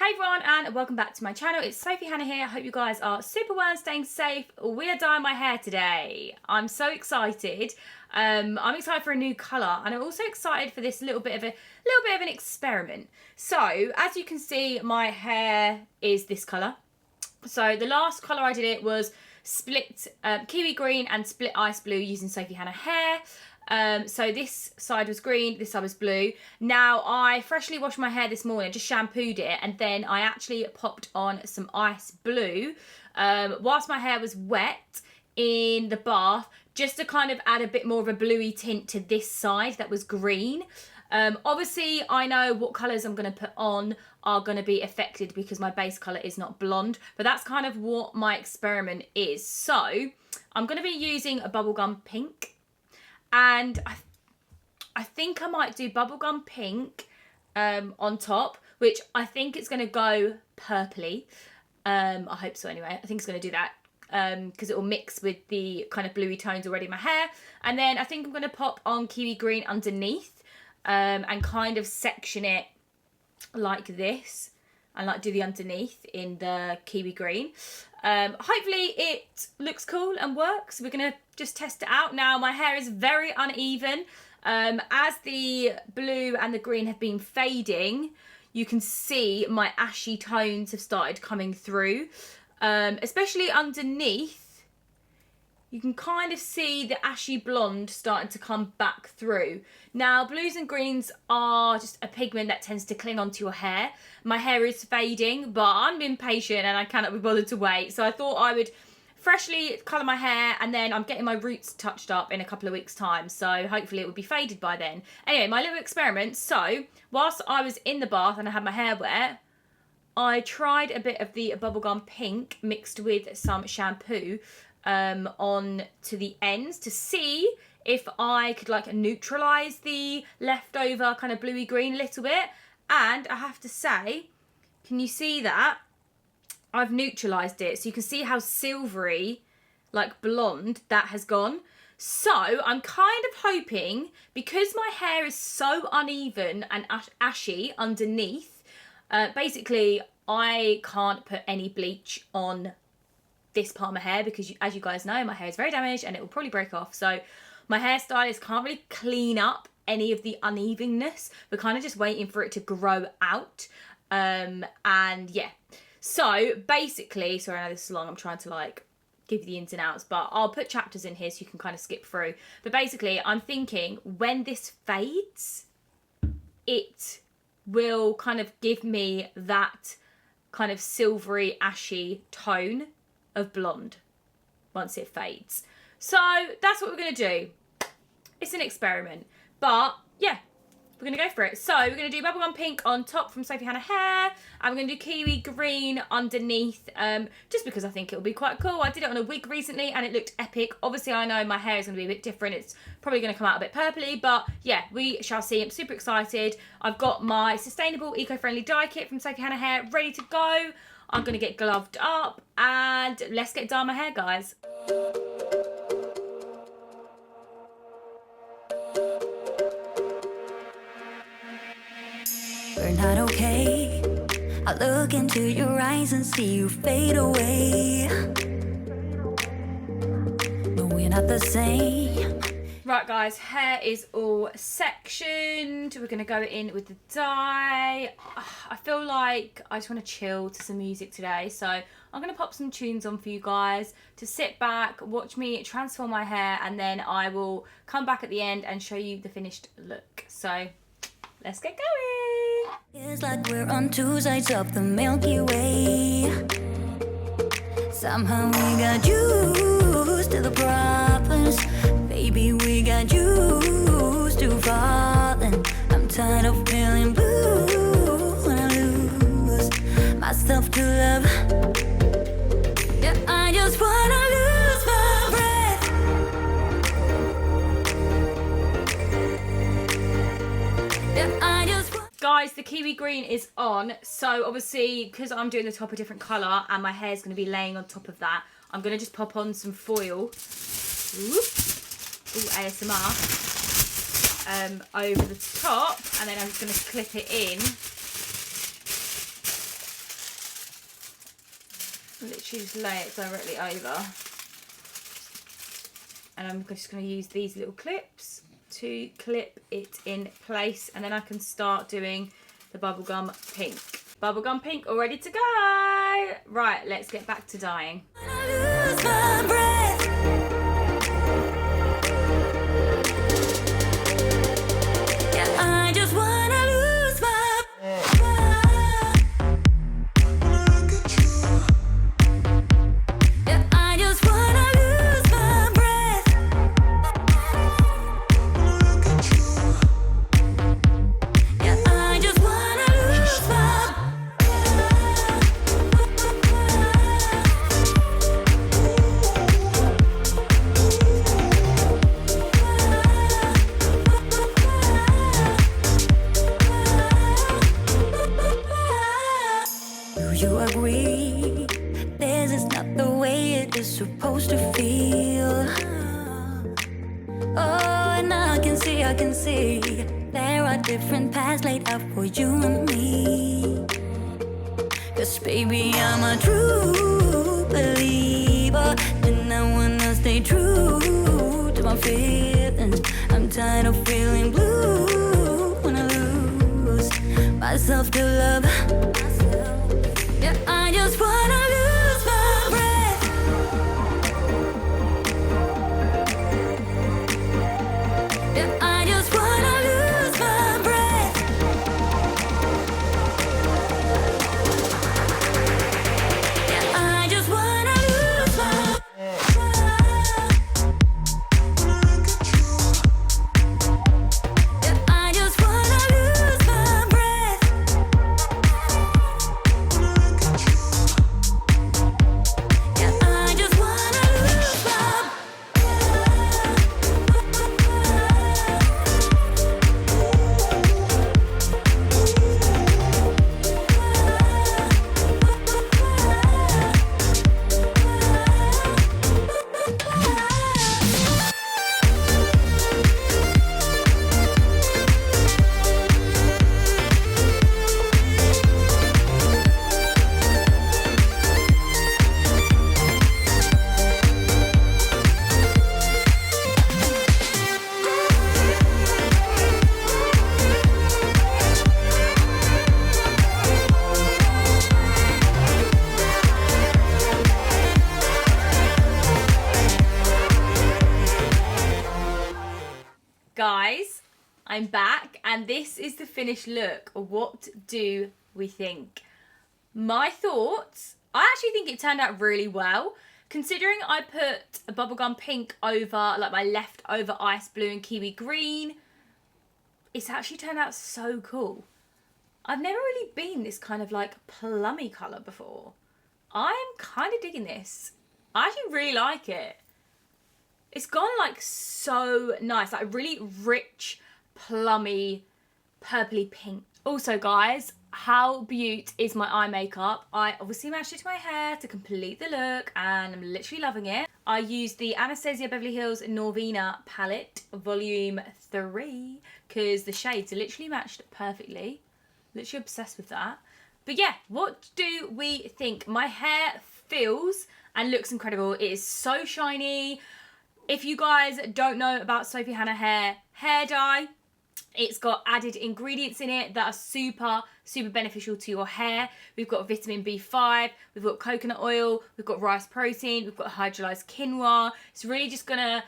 Hey everyone and welcome back to my channel. It's Sophie Hannah here. I hope you guys are super well and staying safe. We are dyeing my hair today. I'm so excited. I'm excited for a new colour and I'm also excited for this little bit of an experiment. So as you can see, my hair is this colour. So the last colour I did it was split kiwi green and split ice blue using Sophie Hannah hair. So this side was green, this side was blue. Now I freshly washed my hair this morning, just shampooed it, and then I actually popped on some ice blue whilst my hair was wet in the bath, just to kind of add a bit more of a bluey tint to this side that was green. Obviously I know what colours I'm going to put on are going to be affected because my base colour is not blonde, but that's kind of what my experiment is. So I'm going to be using a bubblegum pink. And I think I might do bubblegum pink on top, which I think it's going to go purpley. I hope so anyway. I think it's going to do that because it will mix with the kind of bluey tones already in my hair. And then I think I'm going to pop on kiwi green underneath and kind of section it like this. And like do the underneath in the kiwi green. Hopefully it looks cool and works. We're going to just test it out. Now my hair is very uneven. As the blue and the green have been fading, you can see my ashy tones have started coming through. Especially underneath, you can kind of see the ashy blonde starting to come back through. Now, blues and greens are just a pigment that tends to cling onto your hair. My hair is fading, but I'm impatient and I cannot be bothered to wait. So I thought I would freshly colour my hair, and then I'm getting my roots touched up in a couple of weeks' time. So hopefully it will be faded by then. Anyway, my little experiment. So whilst I was in the bath and I had my hair wet, I tried a bit of the bubblegum pink mixed with some shampoo on to the ends to see if I could like neutralise the leftover kind of bluey green a little bit. And I have to say, can you see that? I've neutralised it, so you can see how silvery, like blonde, that has gone. So I'm kind of hoping, because my hair is so uneven and ashy underneath, basically I can't put any bleach on this part of my hair because, as you guys know, my hair is very damaged and it will probably break off. So my hairstylist can't really clean up any of the unevenness. We're kind of just waiting for it to grow out. And yeah, so basically, sorry, I know this is long, I'm trying to like give you the ins and outs, but I'll put chapters in here so you can kind of skip through. But basically, I'm thinking when this fades, it will kind of give me that kind of silvery, ashy tone of blonde once it fades. So that's what we're going to do. It's an experiment, but yeah, we're going to go for it. So we're going to do bubblegum pink on top from Sophie Hannah hair, and we're going to do kiwi green underneath, just because I think it'll be quite cool. I did it on a wig recently and it looked epic. Obviously I know my hair is going to be a bit different. It's probably going to come out a bit purpley, but yeah, we shall see. I'm super excited. I've got my sustainable eco-friendly dye kit from Sophie Hannah hair ready to go. I'm going to get gloved up and let's get dye my hair, guys. We're not okay. I look into your eyes and see you fade away. But we're not the same. Right guys, hair is all sectioned. We're going to go in with the dye. I feel like I just want to chill to some music today. So I'm going to pop some tunes on for you guys to sit back, watch me transform my hair, and then I will come back at the end and show you the finished look. So let's get going. It's like we're on two sides of the Milky Way. Somehow we got used to the problems. Baby, we got used to falling. I'm tired of feeling blue when I lose myself to love. Yeah, I just wanna lose my breath. Yeah, I just want. Guys, the kiwi green is on. So obviously, because I'm doing the top a different colour and my hair's going to be laying on top of that, I'm going to just pop on some foil. Whoop. Ooh, ASMR. Over the top, and then I'm just going to clip it in Literally just lay it directly over. And I'm just going to use these little clips to clip it in place, and then I can start doing the bubblegum pink. Bubblegum pink all ready to go. Right, let's get back to dyeing. Lose my breath. Yeah, I just wanna lose my yeah, I just wanna lose my breath. Yeah, I just wanna lose my do you agree? This is not the way it is supposed to feel. Oh, and I can see there are different paths laid out for you and me. 'Cause baby, I'm a true believer, and I wanna stay true to my feelings. I'm tired of feeling blue when I lose myself to love. Yeah, I just wanna lose my breath. Yeah, I just wanna lose my breath. Yeah, I just wanna lose my yeah, I just wanna lose my breath. Yeah, I just wanna lose my Guys, I'm back, and this is the finished look. What do we think? My thoughts, I actually think it turned out really well. Considering I put a bubblegum pink over like my leftover ice blue and kiwi green, it's actually turned out so cool. I've never really been this kind of like plummy colour before. I'm kind of digging this. I actually really like it. It's gone like so nice, like really rich, plummy, purpley pink. Also guys, how beaut is my eye makeup? I obviously matched it to my hair to complete the look, and I'm literally loving it. I used the Anastasia Beverly Hills Norvina palette, volume 3, because the shades are literally matched perfectly. Literally obsessed with that. But yeah, what do we think? My hair feels and looks incredible. It is so shiny. If you guys don't know about Sophie Hannah hair dye, it's got added ingredients in it that are super beneficial to your hair. We've got vitamin B5, we've got coconut oil, we've got rice protein, we've got hydrolyzed quinoa. It's really just gonna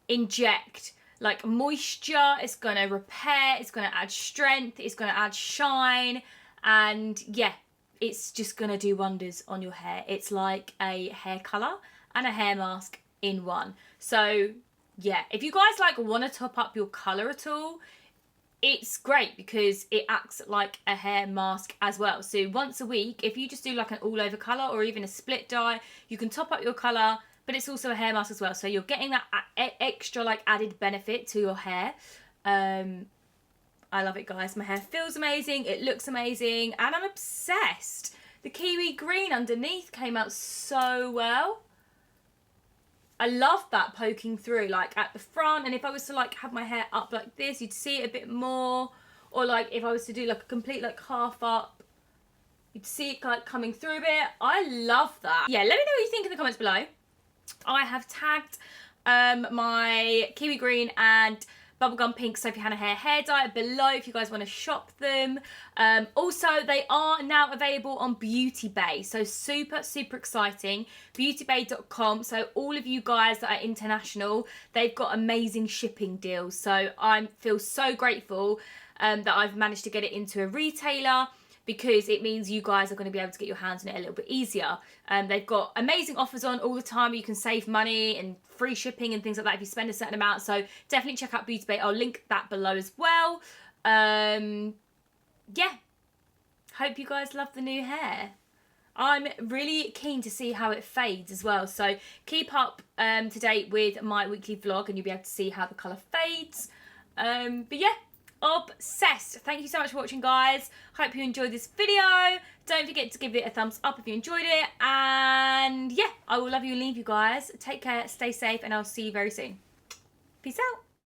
inject like moisture, it's gonna repair, it's gonna add strength, it's gonna add shine, and yeah, it's just gonna do wonders on your hair. It's like a hair colour and a hair mask in one. So yeah, if you guys like want to top up your colour at all, it's great because it acts like a hair mask as well. So once a week, if you just do like an all over colour or even a split dye, you can top up your colour, but it's also a hair mask as well. So you're getting that extra like added benefit to your hair. I love it guys. My hair feels amazing, it looks amazing, and I'm obsessed. The kiwi green underneath came out so well. I love that poking through like at the front, and if I was to like have my hair up like this, you'd see it a bit more. Or like if I was to do like a complete like half up, You'd see it like coming through a bit. I love that. Yeah, let me know what you think in the comments below. I have tagged my Kiwi Green and Bubblegum Pink Sophie Hannah hair dye below if you guys want to shop them. Also, they are now available on Beauty Bay, so super exciting. Beautybay.com. So all of you guys that are international, they've got amazing shipping deals. So I feel so grateful that I've managed to get it into a retailer, because it means you guys are going to be able to get your hands on it a little bit easier. They've got amazing offers on all the time. You can save money and free shipping and things like that if you spend a certain amount. So definitely check out Beauty Bay. I'll link that below as well. Yeah. Hope you guys love the new hair. I'm really keen to see how it fades as well. So keep up to date with my weekly vlog and you'll be able to see how the colour fades. But yeah. Obsessed. Thank you so much for watching, guys. Hope you enjoyed this video. Don't forget to give it a thumbs up if you enjoyed it. And yeah, I will love you and leave you guys. Take care, stay safe, and I'll see you very soon. Peace out.